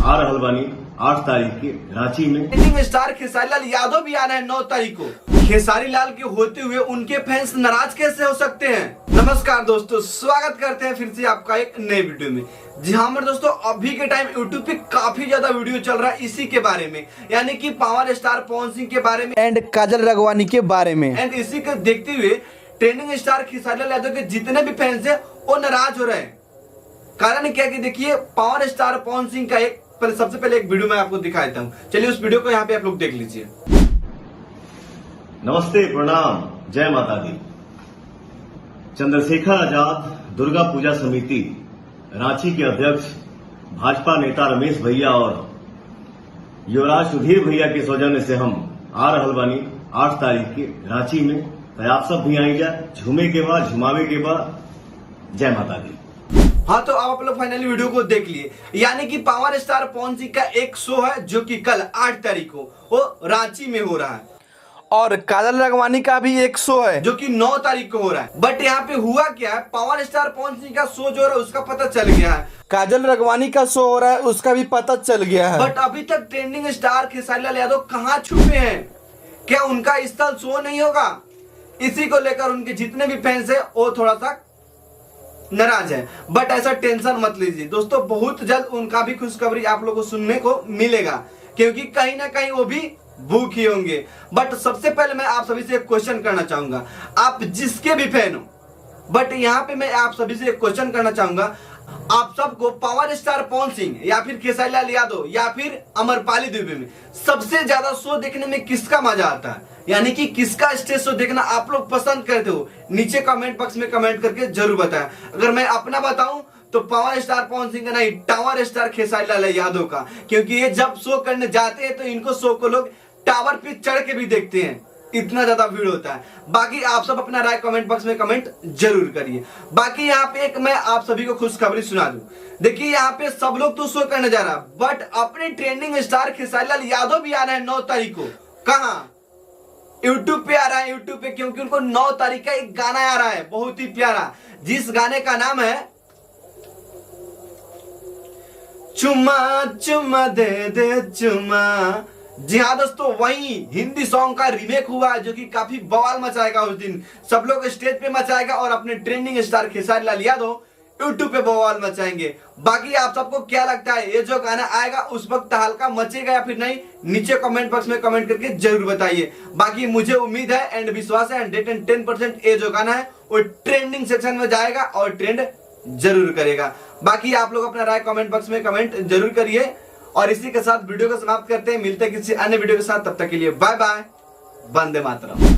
आ रहल बानी 8 तारीख के रांची में। ट्रेंडिंग स्टार खेसारी लाल यादव भी आ रहे हैं 9 तारीख को। खेसारी लाल के होते हुए उनके फैंस नाराज कैसे हो सकते हैं। नमस्कार दोस्तों, स्वागत करते हैं फिर से आपका एक नए वीडियो में। जी हाँ मेरे दोस्तों, अभी के टाइम यूट्यूब पे काफी ज्यादा वीडियो चल रहा है इसी के बारे में, यानी कि पावर स्टार पवन सिंह के बारे में एंड काजल राघवानी के बारे में। एंड इसी को देखते हुए ट्रेंडिंग स्टार खेसारी लाल यादव के जितने भी फैंस हैं वो नाराज हो रहे हैं। कारण क्या कि देखिए, पावर स्टार पवन सिंह का सबसे पहले एक वीडियो मैं आपको दिखा देता हूँ। चलिए उस वीडियो को यहाँ पे आप लोग देख लीजिए। नमस्ते, प्रणाम, जय माता दी। चंद्रशेखर आजाद दुर्गा पूजा समिति रांची के अध्यक्ष भाजपा नेता रमेश भैया और युवराज सुधीर भैया के सौजन्य से हम आ रहल बानी 8 तारीख के रांची में। तो आप सब भी आई जा, झूमे के बाद झुमावे के बाद, जय माता दी। हाँ तो आप लोग फाइनली वीडियो को देख लिए, यानी कि पावर स्टार पवन सिंह का एक शो है जो कि कल 8 तारीख को वो रांची में हो रहा है, और काजल राघवानी का भी एक शो है जो कि 9 तारीख को हो रहा है। बट यहाँ पे हुआ क्या है, पावर स्टार पवन सिंह का शो जो हो रहा है उसका पता चल गया है, काजल राघवानी का शो हो रहा है उसका भी पता चल गया है। बट अभी तक ट्रेंडिंग स्टार खेसारी लाल यादव कहाँ छुपे हैं? क्या उनका इस साल शो नहीं होगा? इसी को लेकर उनके जितने भी फैंस है वो थोड़ा सा नाराज है। बट ऐसा टेंशन मत लीजिए दोस्तों, बहुत जल्द उनका भी खुशखबरी आप लोगों को सुनने को मिलेगा, क्योंकि कहीं ना कहीं वो भी भूखे होंगे। बट सबसे पहले मैं आप सभी से एक क्वेश्चन करना चाहूंगा, आप जिसके भी फैन हो, बट यहाँ पे मैं आप सभी से एक क्वेश्चन करना चाहूंगा, आप सबको पावर स्टार पवन सिंह या फिर खेसारी लाल यादव या फिर अमरपाली दुबे में सबसे ज्यादा शो देखने में किसका मजा आता है, यानी कि किसका स्टेज शो देखना आप लोग पसंद करते हो? नीचे कमेंट बॉक्स में कमेंट करके जरूर बताएं। अगर मैं अपना बताऊं तो पावर स्टार पवन सिंह का नहीं, टावर स्टार खेसारी लाल यादव का, क्योंकि ये जब शो करने जाते हैं तो इनको शो को लोग टावर पे चढ़ के भी देखते हैं, इतना ज्यादा भीड़ होता है। बाकी आप सब अपना राय कमेंट बॉक्स में कमेंट जरूर करिए। बाकी यहाँ पे एक मैं आप सभी को खुशखबरी सुना दूं, देखिए यहाँ पे सब लोग तो शो करने जा रहा है, बट अपने ट्रेंडिंग स्टार खेसारी लाल यादव भी आ रहे हैं 9 तारीख को। कहाँ? यूट्यूब पे आ रहा है, यूट्यूब पे, क्योंकि उनको 9 तारीख का एक गाना आ रहा है बहुत ही प्यारा, जिस गाने का नाम है चुम्मा चुम्मा दे दे चुम्मा। जी हाँ दोस्तों, वही हिंदी सॉन्ग का रीमेक हुआ है जो कि काफी बवाल मचाएगा। उस दिन सब लोग स्टेज पे मचाएगा और अपने trending star Khesari Lal Yadav YouTube पे बवाल मचाएंगे। बाकी आप सबको क्या लगता है, ये जो गाना आएगा उस वक्त हल्का मचेगा या फिर नहीं? नीचे कमेंट बॉक्स में कमेंट करके जरूर बताइए। बाकी मुझे उम्मीद है एंड विश्वास है 110% ये जो गाना है वो ट्रेंडिंग सेक्शन में जाएगा और ट्रेंड जरूर करेगा। बाकी आप लोग अपना राय कमेंट बॉक्स में कमेंट जरूर करिए, और इसी के साथ वीडियो को समाप्त करते हैं। मिलते हैं किसी अन्य वीडियो के साथ, तब तक के लिए बाय बाय, वंदे मातरम।